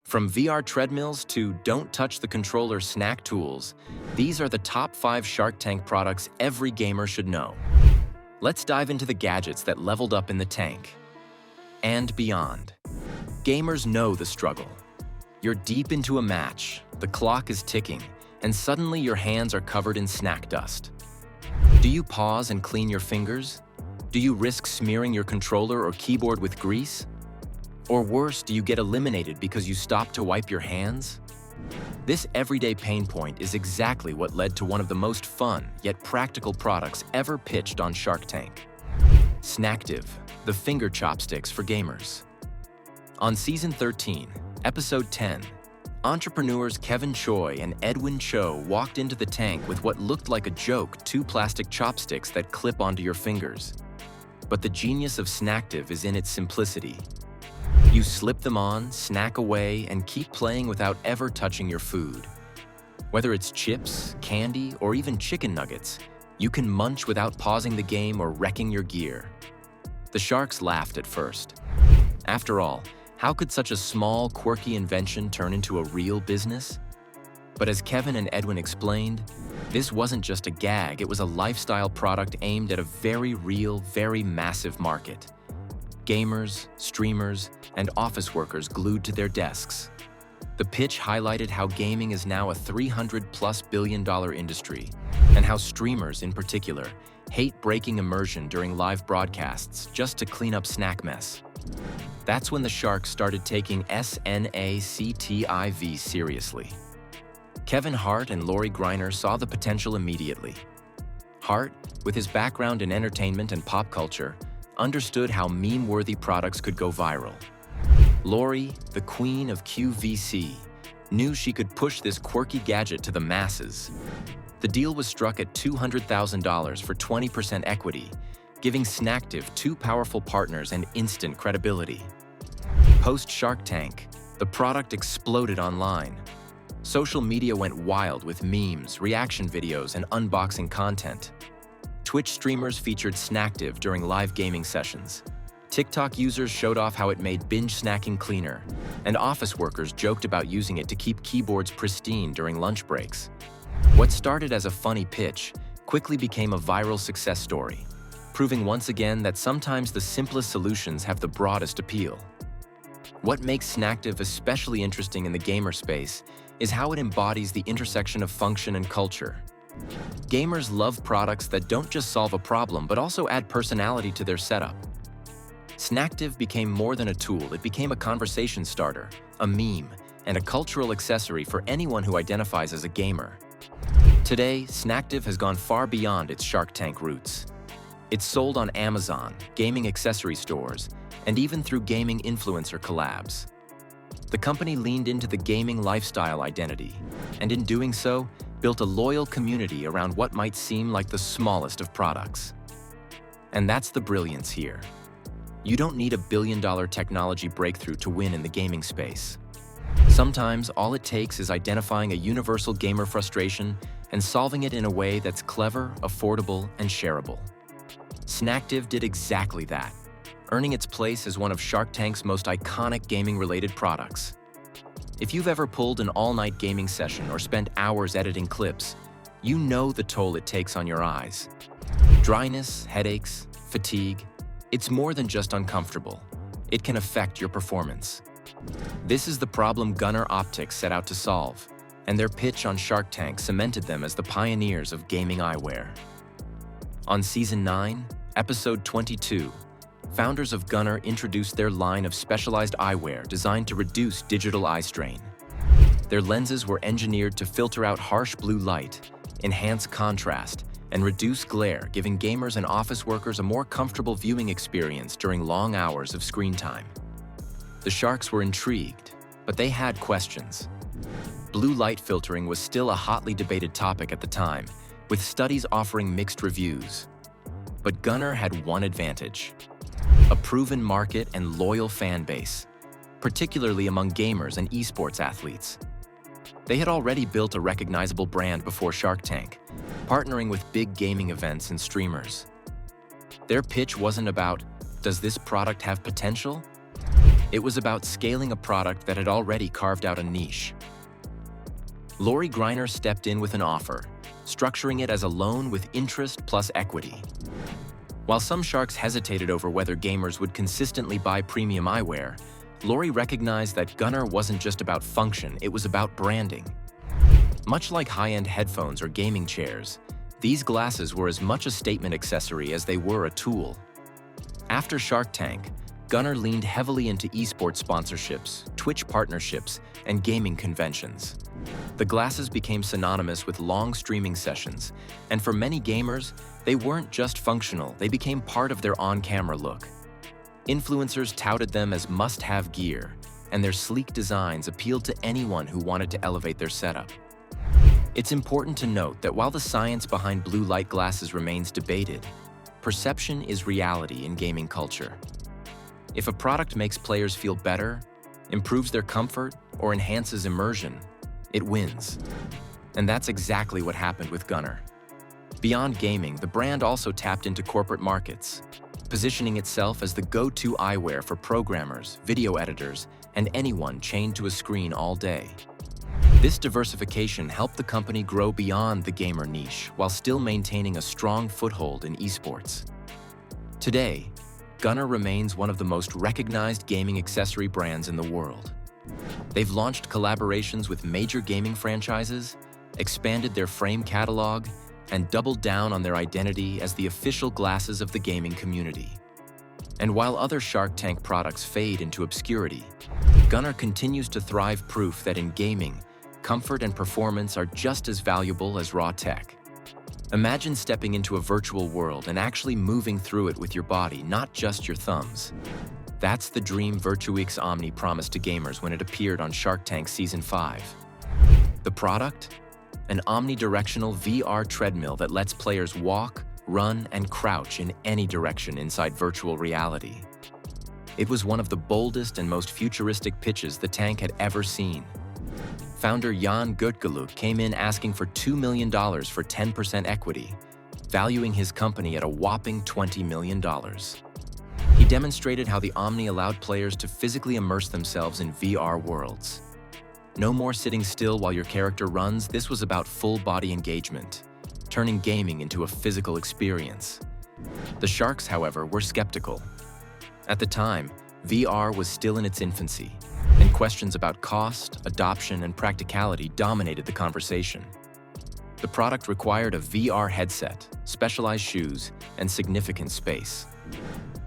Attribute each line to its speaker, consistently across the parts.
Speaker 1: From VR treadmills to don't touch the controller snack tools, these are the top 5 Shark Tank products every gamer should know. Let's dive into the gadgets that leveled up in the tank and beyond. Gamers know the struggle. You're deep into a match, the clock is ticking, and suddenly your hands are covered in snack dust. Do you pause and clean your fingers? Do you risk smearing your controller or keyboard with grease? Or worse, do you get eliminated because you stop to wipe your hands? This everyday pain point is exactly what led to one of the most fun yet practical products ever pitched on Shark Tank. Snactiv, the finger chopsticks for gamers. On Season 13, Episode 10, entrepreneurs Kevin Choi and Edwin Cho walked into the tank with what looked like a joke, 2 plastic chopsticks that clip onto your fingers. But the genius of Snactiv is in its simplicity. You slip them on, snack away, and keep playing without ever touching your food. Whether it's chips, candy, or even chicken nuggets, you can munch without pausing the game or wrecking your gear. The Sharks laughed at first. After all, how could such a small, quirky invention turn into a real business? But as Kevin and Edwin explained, this wasn't just a gag, it was a lifestyle product aimed at a very real, very massive market. Gamers, streamers, and office workers glued to their desks. The pitch highlighted how gaming is now a $300+ billion industry, and how streamers, in particular, hate breaking immersion during live broadcasts just to clean up snack mess. That's when the Sharks started taking Snactiv seriously. Kevin Hart and Lori Greiner saw the potential immediately. Hart, with his background in entertainment and pop culture, understood how meme-worthy products could go viral. Lori, the queen of QVC, knew she could push this quirky gadget to the masses. The deal was struck at $200,000 for 20% equity, giving Snactiv 2 powerful partners and instant credibility. Post-Shark Tank, the product exploded online. Social media went wild with memes, reaction videos, and unboxing content. Twitch streamers featured Snactiv during live gaming sessions. TikTok users showed off how it made binge snacking cleaner, and office workers joked about using it to keep keyboards pristine during lunch breaks. What started as a funny pitch quickly became a viral success story, proving once again that sometimes the simplest solutions have the broadest appeal. What makes Snactiv especially interesting in the gamer space is how it embodies the intersection of function and culture. Gamers love products that don't just solve a problem but also add personality to their setup. Snactiv became more than a tool, it became a conversation starter, a meme, and a cultural accessory for anyone who identifies as a gamer. Today, Snactiv has gone far beyond its Shark Tank roots. It's sold on Amazon, gaming accessory stores, and even through gaming influencer collabs. The company leaned into the gaming lifestyle identity, and in doing so, built a loyal community around what might seem like the smallest of products. And that's the brilliance here. You don't need a billion-dollar technology breakthrough to win in the gaming space. Sometimes all it takes is identifying a universal gamer frustration and solving it in a way that's clever, affordable, and shareable. Snactiv did exactly that, earning its place as one of Shark Tank's most iconic gaming-related products. If you've ever pulled an all-night gaming session or spent hours editing clips, you know the toll it takes on your eyes. Dryness, headaches, fatigue, it's more than just uncomfortable. It can affect your performance. This is the problem Gunnar Optics set out to solve, and their pitch on Shark Tank cemented them as the pioneers of gaming eyewear. On Season 9, Episode 22, founders of Gunnar introduced their line of specialized eyewear designed to reduce digital eye strain. Their lenses were engineered to filter out harsh blue light, enhance contrast, and reduce glare, giving gamers and office workers a more comfortable viewing experience during long hours of screen time. The Sharks were intrigued, but they had questions. Blue light filtering was still a hotly debated topic at the time, with studies offering mixed reviews. But Gunnar had one advantage: a proven market and loyal fan base, particularly among gamers and esports athletes. They had already built a recognizable brand before Shark Tank, partnering with big gaming events and streamers. Their pitch wasn't about, does this product have potential? It was about scaling a product that had already carved out a niche. Lori Greiner stepped in with an offer, structuring it as a loan with interest plus equity. While some sharks hesitated over whether gamers would consistently buy premium eyewear, Lori recognized that Gunnar wasn't just about function, it was about branding. Much like high-end headphones or gaming chairs, these glasses were as much a statement accessory as they were a tool. After Shark Tank, Gunnar leaned heavily into esports sponsorships, Twitch partnerships, and gaming conventions. The glasses became synonymous with long streaming sessions, and for many gamers, they weren't just functional, they became part of their on-camera look. Influencers touted them as must-have gear, and their sleek designs appealed to anyone who wanted to elevate their setup. It's important to note that while the science behind blue light glasses remains debated, perception is reality in gaming culture. If a product makes players feel better, improves their comfort, or enhances immersion, it wins. And that's exactly what happened with Gunnar. Beyond gaming, the brand also tapped into corporate markets, positioning itself as the go-to eyewear for programmers, video editors, and anyone chained to a screen all day. This diversification helped the company grow beyond the gamer niche while still maintaining a strong foothold in esports. Today, Gunnar remains one of the most recognized gaming accessory brands in the world. They've launched collaborations with major gaming franchises, expanded their frame catalog, and doubled down on their identity as the official glasses of the gaming community. And while other Shark Tank products fade into obscurity, Gunnar continues to thrive, proof that in gaming, comfort and performance are just as valuable as raw tech. Imagine stepping into a virtual world and actually moving through it with your body, not just your thumbs. That's the dream Virtuix Omni promised to gamers when it appeared on Shark Tank Season 5. The product? An omnidirectional VR treadmill that lets players walk, run, and crouch in any direction inside virtual reality. It was one of the boldest and most futuristic pitches the tank had ever seen. Founder Jan Gutgeluk came in asking for $2 million for 10% equity, valuing his company at a whopping $20 million. He demonstrated how the Omni allowed players to physically immerse themselves in VR worlds. No more sitting still while your character runs. This was about full-body engagement, turning gaming into a physical experience. The Sharks, however, were skeptical. At the time, VR was still in its infancy, and questions about cost, adoption, and practicality dominated the conversation. The product required a VR headset, specialized shoes, and significant space.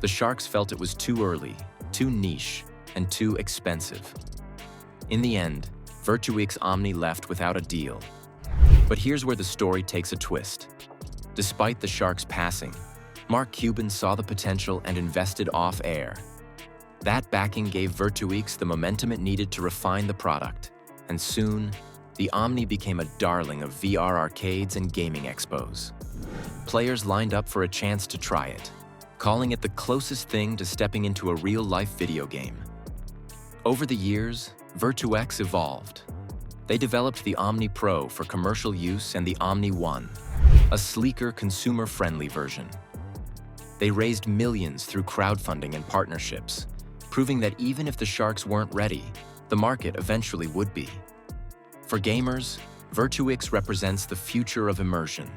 Speaker 1: The Sharks felt it was too early, too niche, and too expensive. In the end, Virtuix Omni left without a deal. But here's where the story takes a twist. Despite the Sharks' passing, Mark Cuban saw the potential and invested off-air. That backing gave Virtuix the momentum it needed to refine the product, and soon, the Omni became a darling of VR arcades and gaming expos. Players lined up for a chance to try it, calling it the closest thing to stepping into a real-life video game. Over the years, Virtuix evolved. They developed the Omni Pro for commercial use and the Omni One, a sleeker, consumer-friendly version. They raised millions through crowdfunding and partnerships, proving that even if the Sharks weren't ready, the market eventually would be. For gamers, Virtuix represents the future of immersion.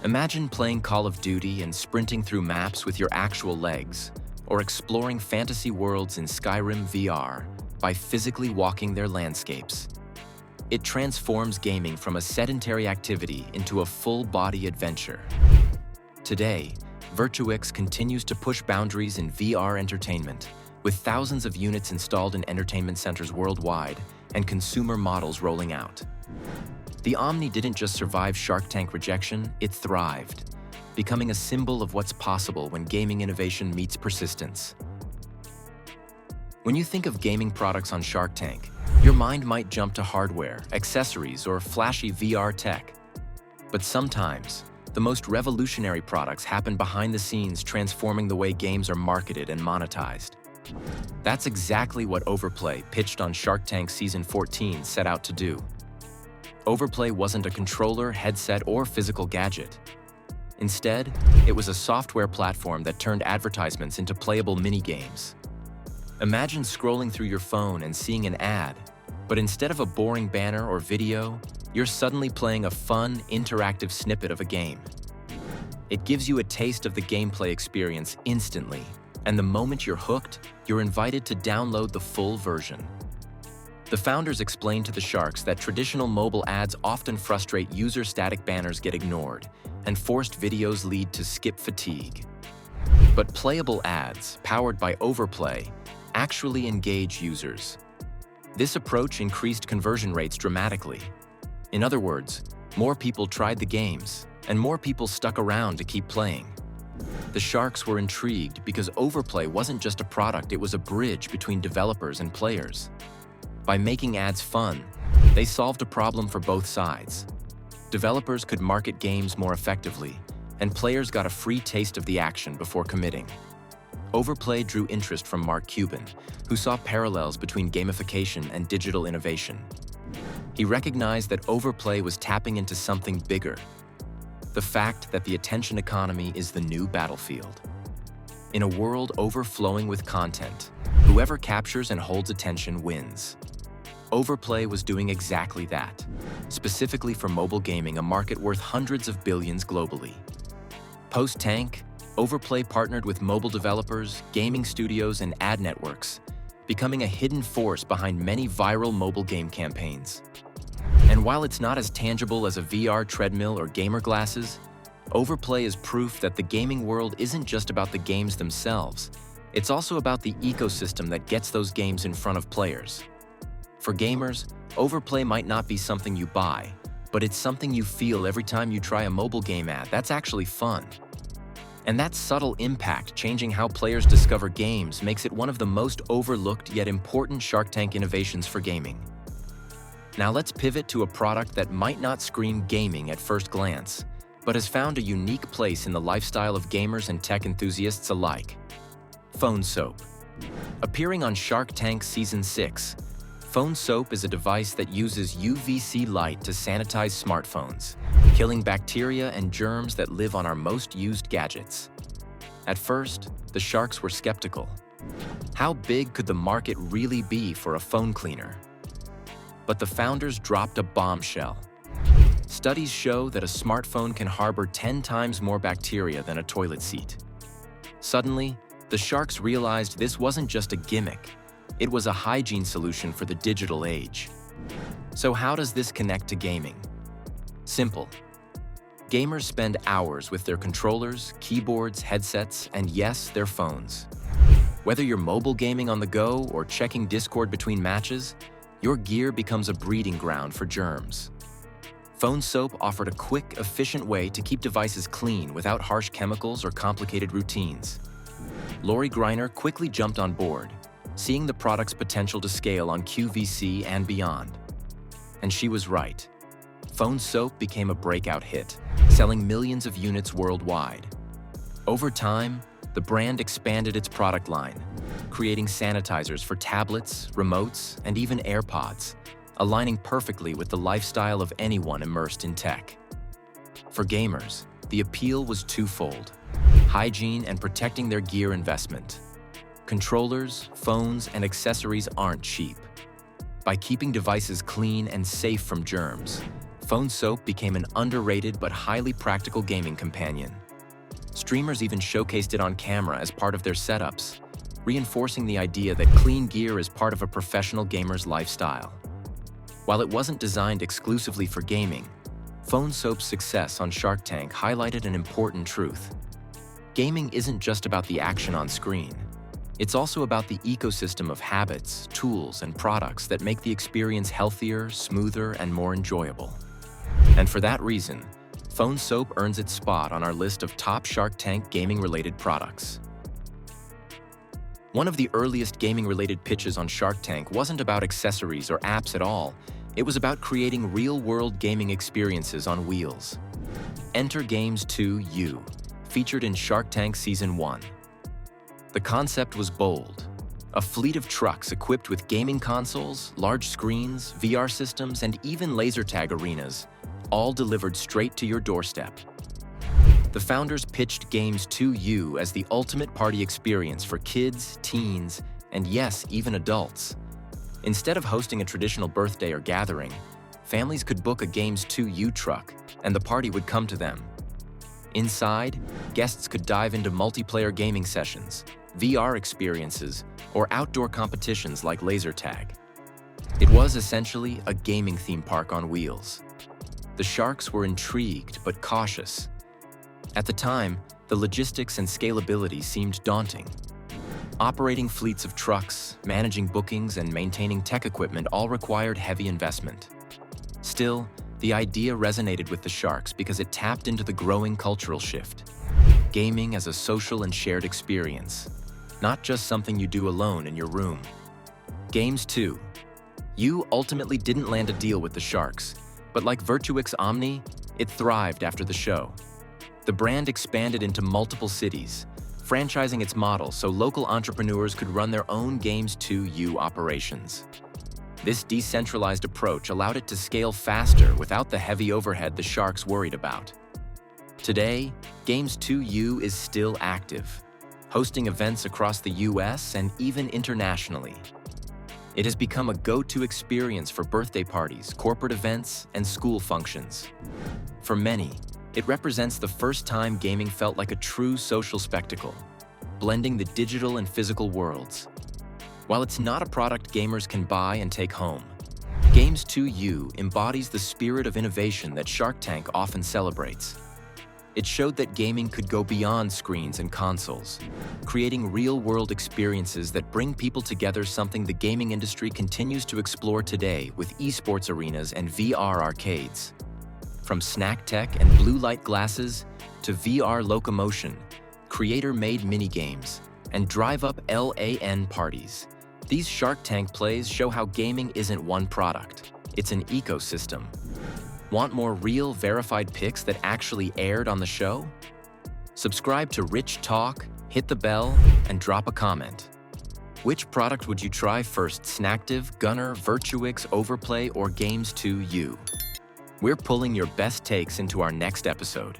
Speaker 1: Imagine playing Call of Duty and sprinting through maps with your actual legs, or exploring fantasy worlds in Skyrim VR by physically walking their landscapes. It transforms gaming from a sedentary activity into a full-body adventure. Today, Virtuix continues to push boundaries in VR entertainment, with thousands of units installed in entertainment centers worldwide and consumer models rolling out. The Omni didn't just survive Shark Tank rejection, it thrived, becoming a symbol of what's possible when gaming innovation meets persistence. When you think of gaming products on Shark Tank, your mind might jump to hardware, accessories, or flashy VR tech. But sometimes, the most revolutionary products happen behind the scenes, transforming the way games are marketed and monetized. That's exactly what Overplay, pitched on Shark Tank Season 14, set out to do. Overplay wasn't a controller, headset, or physical gadget. Instead, it was a software platform that turned advertisements into playable mini-games. Imagine scrolling through your phone and seeing an ad, but instead of a boring banner or video, you're suddenly playing a fun, interactive snippet of a game. It gives you a taste of the gameplay experience instantly, and the moment you're hooked, you're invited to download the full version. The founders explained to the Sharks that traditional mobile ads often frustrate users, static banners get ignored, and forced videos lead to skip fatigue. But playable ads, powered by Overplay, actually engage users. This approach increased conversion rates dramatically. In other words, more people tried the games, and more people stuck around to keep playing. The Sharks were intrigued because Overplay wasn't just a product, it was a bridge between developers and players. By making ads fun, they solved a problem for both sides. Developers could market games more effectively, and players got a free taste of the action before committing. Overplay drew interest from Cuban, who saw parallels between gamification and digital innovation. He recognized that Overplay was tapping into something bigger, the fact that the attention economy is the new battlefield. In a world overflowing with content, whoever captures and holds attention wins. Overplay was doing exactly that, specifically for mobile gaming, a market worth hundreds of billions globally. Post-Tank, Overplay partnered with mobile developers, gaming studios, and ad networks, becoming a hidden force behind many viral mobile game campaigns. And while it's not as tangible as a VR treadmill or gamer glasses, Overplay is proof that the gaming world isn't just about the games themselves, it's also about the ecosystem that gets those games in front of players. For gamers, Overplay might not be something you buy, but it's something you feel every time you try a mobile game ad. That's actually fun. And that subtle impact changing how players discover games makes it one of the most overlooked yet important Shark Tank innovations for gaming. Now let's pivot to a product that might not scream gaming at first glance, but has found a unique place in the lifestyle of gamers and tech enthusiasts alike. PhoneSoap. Appearing on Shark Tank Season 6, PhoneSoap is a device that uses UVC light to sanitize smartphones, killing bacteria and germs that live on our most used gadgets. At first, the Sharks were skeptical. How big could the market really be for a phone cleaner? But the founders dropped a bombshell. Studies show that a smartphone can harbor 10 times more bacteria than a toilet seat. Suddenly, the Sharks realized this wasn't just a gimmick. It was a hygiene solution for the digital age. So how does this connect to gaming? Simple. Gamers spend hours with their controllers, keyboards, headsets, and yes, their phones. Whether you're mobile gaming on the go or checking Discord between matches, your gear becomes a breeding ground for germs. PhoneSoap offered a quick, efficient way to keep devices clean without harsh chemicals or complicated routines. Lori Greiner quickly jumped on board, seeing the product's potential to scale on QVC and beyond. And she was right. PhoneSoap became a breakout hit, selling millions of units worldwide. Over time, the brand expanded its product line, creating sanitizers for tablets, remotes, and even AirPods, aligning perfectly with the lifestyle of anyone immersed in tech. For gamers, the appeal was twofold: hygiene and protecting their gear investment. Controllers, phones, and accessories aren't cheap. By keeping devices clean and safe from germs, PhoneSoap became an underrated but highly practical gaming companion. Streamers even showcased it on camera as part of their setups, reinforcing the idea that clean gear is part of a professional gamer's lifestyle. While it wasn't designed exclusively for gaming, PhoneSoap's success on Shark Tank highlighted an important truth. Gaming isn't just about the action on screen. It's also about the ecosystem of habits, tools, and products that make the experience healthier, smoother, and more enjoyable. And for that reason, PhoneSoap earns its spot on our list of top Shark Tank gaming-related products. One of the earliest gaming-related pitches on Shark Tank wasn't about accessories or apps at all. It was about creating real-world gaming experiences on wheels. Enter Games 2U, featured in Shark Tank Season 1. The concept was bold. A fleet of trucks equipped with gaming consoles, large screens, VR systems, and even laser tag arenas, all delivered straight to your doorstep. The founders pitched Games 2U as the ultimate party experience for kids, teens, and yes, even adults. Instead of hosting a traditional birthday or gathering, families could book a Games 2U truck, and the party would come to them. Inside, guests could dive into multiplayer gaming sessions, VR experiences, or outdoor competitions like laser tag. It was essentially a gaming theme park on wheels. The Sharks were intrigued but cautious. At the time, the logistics and scalability seemed daunting. Operating fleets of trucks, managing bookings, and maintaining tech equipment all required heavy investment. Still, the idea resonated with the Sharks because it tapped into the growing cultural shift. Gaming as a social and shared experience, not just something you do alone in your room. Games 2. You ultimately didn't land a deal with the Sharks, but like Virtuix Omni, it thrived after the show. The brand expanded into multiple cities, franchising its model so local entrepreneurs could run their own Games 2U operations. This decentralized approach allowed it to scale faster without the heavy overhead the Sharks worried about. Today, Games 2U is still active, hosting events across the US and even internationally. It has become a go-to experience for birthday parties, corporate events, and school functions. For many, it represents the first time gaming felt like a true social spectacle, blending the digital and physical worlds. While it's not a product gamers can buy and take home, Games 2U embodies the spirit of innovation that Shark Tank often celebrates. It showed that gaming could go beyond screens and consoles, creating real-world experiences that bring people together, something the gaming industry continues to explore today with esports arenas and VR arcades. From Snactiv and blue light glasses to VR locomotion, creator-made mini-games, and drive-up LAN parties, these Shark Tank plays show how gaming isn't one product, it's an ecosystem. Want more real, verified picks that actually aired on the show? Subscribe to Rich Talk, hit the bell, and drop a comment. Which product would you try first, Snactiv, Gunnar, Virtuix, Overplay, or Games 2U? We're pulling your best takes into our next episode.